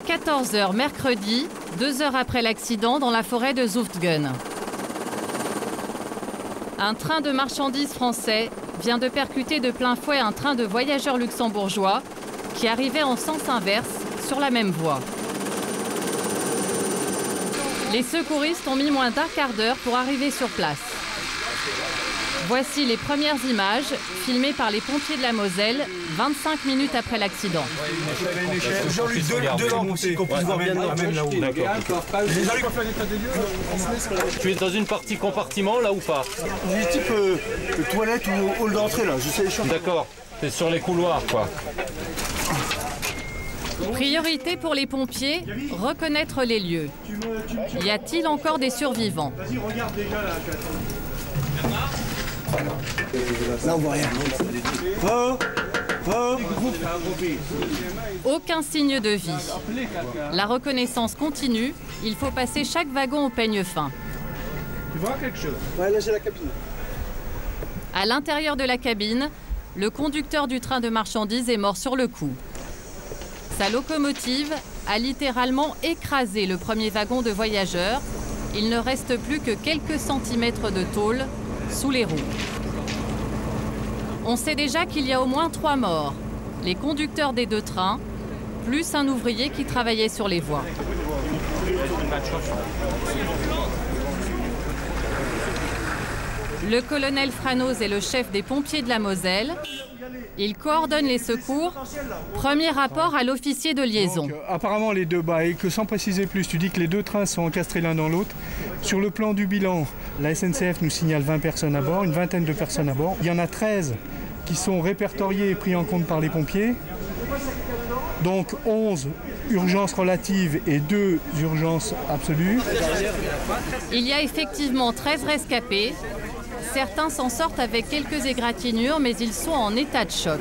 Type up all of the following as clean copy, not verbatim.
14 h mercredi, 2 heures après l'accident dans la forêt de Zutphen. Un train de marchandises français vient de percuter de plein fouet un train de voyageurs luxembourgeois qui arrivait en sens inverse sur la même voie. Les secouristes ont mis moins d'un quart d'heure pour arriver sur place. Voici les premières images filmées par les pompiers de la Moselle 25 minutes après l'accident. Jean-Luc, deux lampes aussi, qu'on puisse voir bien même là-haut. Tu es dans une partie compartiment là ou pas? Du type toilette ou hall d'entrée là, je sais les choses. D'accord, c'est sur les couloirs quoi. Priorité pour les pompiers, reconnaître les lieux. Y a-t-il encore des survivants? Là on voit rien. Aucun signe de vie. La reconnaissance continue, il faut passer chaque wagon au peigne fin. Tu vois quelque chose? Ouais, là j'ai la cabine. À l'intérieur de la cabine, le conducteur du train de marchandises est mort sur le coup. Sa locomotive a littéralement écrasé le premier wagon de voyageurs. Il ne reste plus que quelques centimètres de tôle sous les roues. On sait déjà qu'il y a au moins 3 morts. Les conducteurs des 2 trains, plus un ouvrier qui travaillait sur les voies. Le colonel Franoz est le chef des pompiers de la Moselle. Il coordonne les secours. Premier rapport à l'officier de liaison. Donc, apparemment les deux, et que sans préciser plus, tu dis que les 2 trains sont encastrés l'un dans l'autre. Sur le plan du bilan, la SNCF nous signale 20 personnes à bord, une vingtaine de personnes à bord. Il y en a 13 qui sont répertoriés et pris en compte par les pompiers. Donc 11 urgences relatives et 2 urgences absolues. Il y a effectivement 13 rescapés. Certains s'en sortent avec quelques égratignures, mais ils sont en état de choc.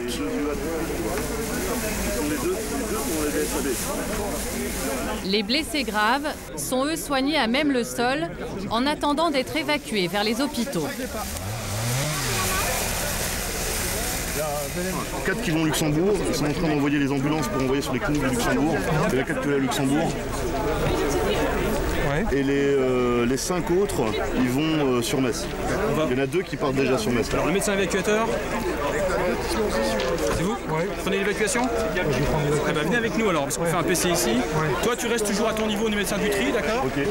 Les blessés graves sont eux soignés à même le sol en attendant d'être évacués vers les hôpitaux. 4 qui vont au Luxembourg, ils sont en train d'envoyer les ambulances pour envoyer sur les cliniques de Luxembourg. Il y a 4 qui vont à Luxembourg. Et les 5 autres, ils vont sur Metz. Il y en a 2 qui partent déjà sur Metz. Alors le médecin évacuateur, c'est vous? Oui. Prenez l'évacuation? Eh ben, venez avec nous alors, parce qu'on fait un PC ici. Toi tu restes toujours à ton niveau du médecin du tri, d'accord? Ok.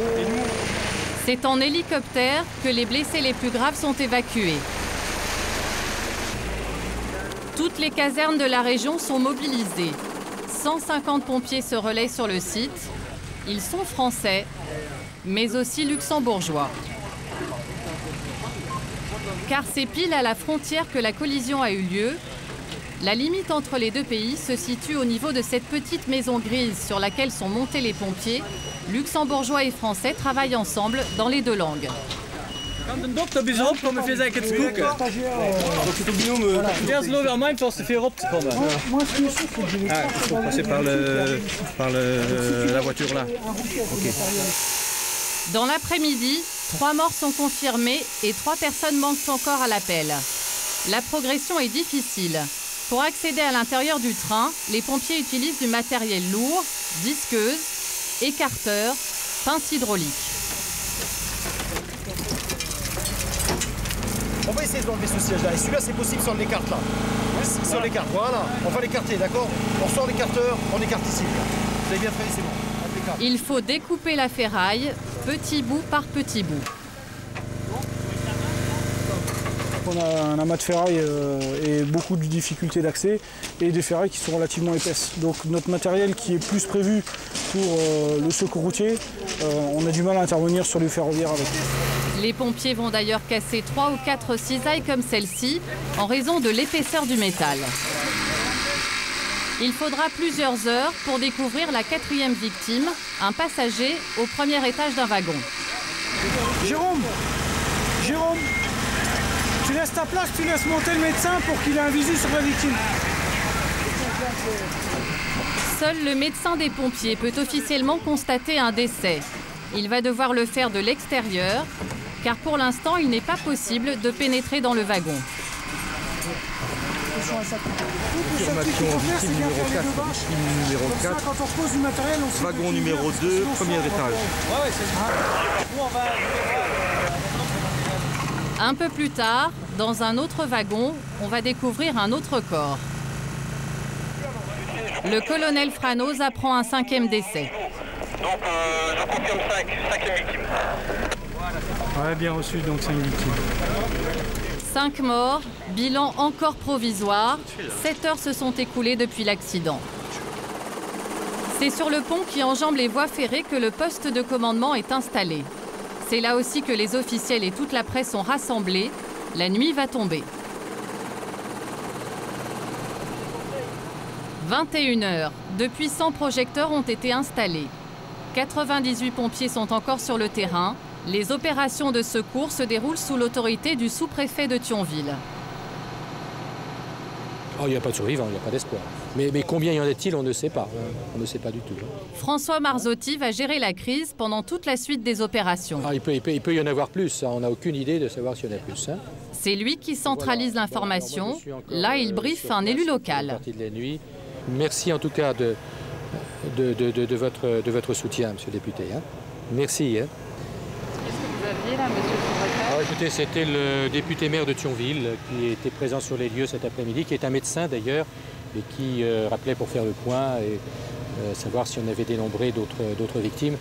C'est en hélicoptère que les blessés les plus graves sont évacués. Toutes les casernes de la région sont mobilisées. 150 pompiers se relaient sur le site. Ils sont français, mais aussi luxembourgeois. Car c'est pile à la frontière que la collision a eu lieu. La limite entre les 2 pays se situe au niveau de cette petite maison grise sur laquelle sont montés les pompiers. Luxembourgeois et français travaillent ensemble dans les 2 langues. Kan de dokter bis op komen via zijn het spoeken? Eerst lopen aan mijn poste veel op te komen. Ah, il faut passer par la voiture là. Ok. Dans l'après-midi, 3 morts sont confirmés et 3 personnes manquent encore à l'appel. La progression est difficile. Pour accéder à l'intérieur du train, les pompiers utilisent du matériel lourd, disqueuses, écarteurs, pinces hydrauliques. On va essayer d'enlever ce siège là. Et celui-là c'est possible si on l'écarte là. Si on l'écarte, voilà. On va l'écarter, d'accord? On sort l'écarteur, on écarte ici. Vous avez bien fait, c'est bon. Il faut découper la ferraille, petit bout par petit bout. On a un amas de ferraille et beaucoup de difficultés d'accès et des ferrailles qui sont relativement épaisses. Donc notre matériel qui est plus prévu pour le secours routier, on a du mal à intervenir sur les ferroviaires avec. Les pompiers vont d'ailleurs casser 3 ou 4 cisailles comme celle-ci en raison de l'épaisseur du métal. Il faudra plusieurs heures pour découvrir la 4e victime, un passager au premier étage d'un wagon. Jérôme, tu laisses ta place, tu laisses monter le médecin pour qu'il ait un visu sur la victime. Seul le médecin des pompiers peut officiellement constater un décès. Il va devoir le faire de l'extérieur, car pour l'instant, il n'est pas possible de pénétrer dans le wagon. Confirmation victime numéro 4, victime numéro 4, wagon numéro 2, premier étage. Un peu plus tard, dans un autre wagon, on va découvrir un autre corps. Le colonel Franoz apprend un 5e décès. Donc je confirme 5e victime. Ouais, bien reçu, donc 5 victimes. 5 morts, bilan encore provisoire. 7 heures se sont écoulées depuis l'accident. C'est sur le pont qui enjambe les voies ferrées que le poste de commandement est installé. C'est là aussi que les officiels et toute la presse sont rassemblés. La nuit va tomber. 21 heures. De puissants projecteurs ont été installés. 98 pompiers sont encore sur le terrain. Les opérations de secours se déroulent sous l'autorité du sous-préfet de Thionville. Oh, il n'y a pas de survivants, il n'y a pas d'espoir. Mais combien y en a-t-il, on ne sait pas. On ne sait pas du tout. François Marzotti va gérer la crise pendant toute la suite des opérations. Ah, il peut y en avoir plus, on n'a aucune idée de savoir s'il y en a plus. Hein. C'est lui qui centralise l'information. Là, il briefe un élu local. Merci en tout cas de votre soutien, monsieur le député. Hein. Merci. Hein. Qu'est-ce que vous aviez là, monsieur le sous-préfet ? Écoutez, c'était le député maire de Thionville qui était présent sur les lieux cet après-midi, qui est un médecin d'ailleurs, et qui rappelait pour faire le point et savoir si on avait dénombré d'autres victimes.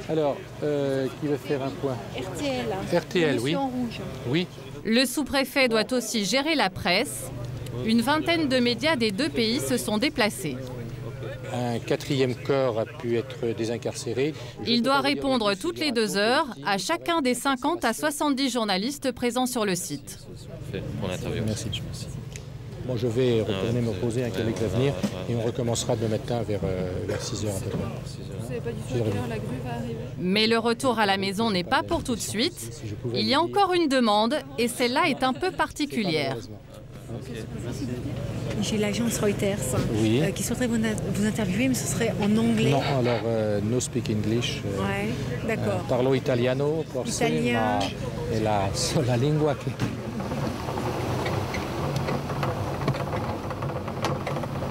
Alors, qui veut faire un point ? RTL. RTL, oui. En rouge. Oui. Le sous-préfet doit aussi gérer la presse. Une vingtaine de médias des 2 pays se sont déplacés. Un 4e corps a pu être désincarcéré. Il doit répondre toutes les 2 heures à chacun des 50 à 70 journalistes présents sur le site. Merci. Bon, je vais retourner me reposer un quelques l'avenir et on recommencera demain matin vers 6 heures à peu près. Vous ne savez pas du tout à quelle heure la grue va arriver. Mais le retour à la maison n'est pas pour tout de suite. Il y a encore une demande et celle-là est un peu particulière. J'ai l'agence Reuters oui. Qui souhaiterait vous interviewer, mais ce serait en anglais. Non, alors no speak English. Ouais, d'accord. Parlo italiano, forse, Italien. ma è la lingua che...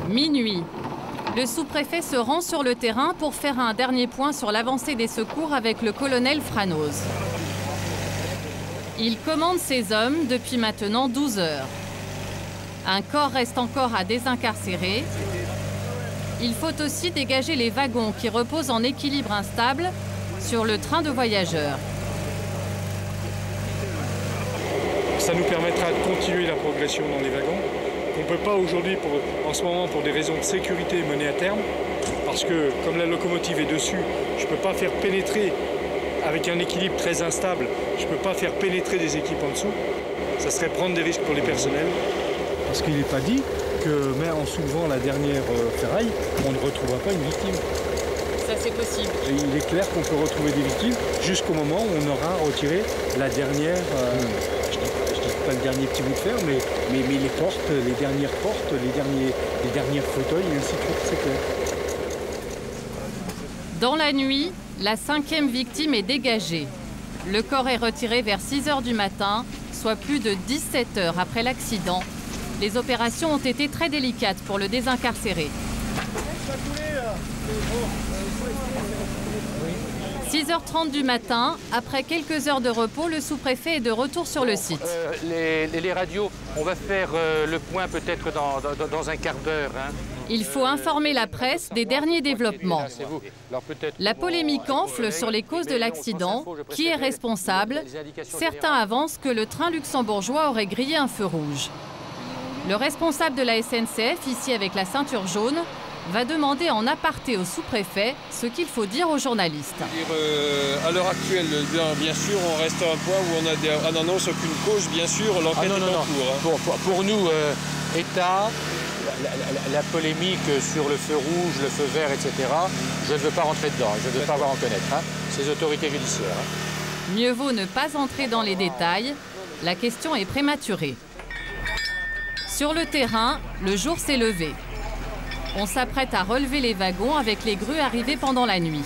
Minuit. Le sous-préfet se rend sur le terrain pour faire un dernier point sur l'avancée des secours avec le colonel Franoz. Il commande ses hommes depuis maintenant 12 heures. Un corps reste encore à désincarcérer. Il faut aussi dégager les wagons qui reposent en équilibre instable sur le train de voyageurs. Ça nous permettra de continuer la progression dans les wagons. On ne peut pas aujourd'hui, en ce moment, pour des raisons de sécurité, mener à terme. Parce que, comme la locomotive est dessus, je ne peux pas faire pénétrer, avec un équilibre très instable, je ne peux pas faire pénétrer des équipes en dessous. Ça serait prendre des risques pour les personnels. Parce qu'il n'est pas dit que, même en soulevant la dernière ferraille, on ne retrouvera pas une victime. Ça, c'est possible. Et il est clair qu'on peut retrouver des victimes jusqu'au moment où on aura retiré la dernière, je dis pas le dernier petit bout de fer, mais les portes, les dernières portes, les derniers fauteuils, et ainsi de suite, c'est clair. Dans la nuit, la 5e victime est dégagée. Le corps est retiré vers 6 heures du matin, soit plus de 17 heures après l'accident. Les opérations ont été très délicates pour le désincarcérer. 6h30 du matin, après quelques heures de repos, le sous-préfet est de retour sur le site. Les radios, on va faire le point peut-être dans un quart d'heure. Hein. Il faut informer la presse des derniers développements. La polémique enfle sur les causes de l'accident. Qui est responsable? Certains avancent que le train luxembourgeois aurait grillé un feu rouge. Le responsable de la SNCF, ici avec la ceinture jaune, va demander en aparté au sous-préfet ce qu'il faut dire aux journalistes. À l'heure actuelle, bien sûr, on reste à un point où on n'annonce aucune cause, bien sûr, l'enquête est en cours. Hein. Pour nous, État, la polémique sur le feu rouge, le feu vert, etc., je ne veux pas rentrer dedans, je ne veux pas avoir à en connaître, hein, ces autorités judiciaires. Hein. Mieux vaut ne pas entrer dans les détails, la question est prématurée. Sur le terrain, le jour s'est levé. On s'apprête à relever les wagons avec les grues arrivées pendant la nuit.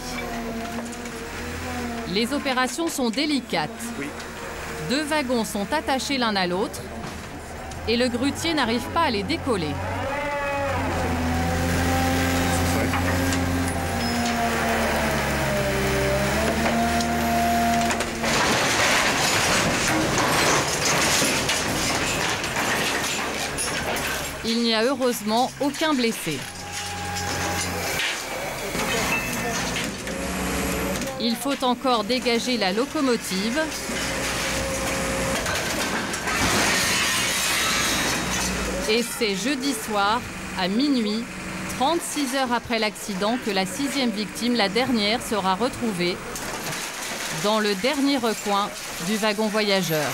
Les opérations sont délicates. 2 wagons sont attachés l'un à l'autre. et le grutier n'arrive pas à les décoller. Il n'y a heureusement aucun blessé. Il faut encore dégager la locomotive. Et c'est jeudi soir, à minuit, 36 heures après l'accident, que la 6e victime, la dernière, sera retrouvée dans le dernier recoin du wagon voyageur.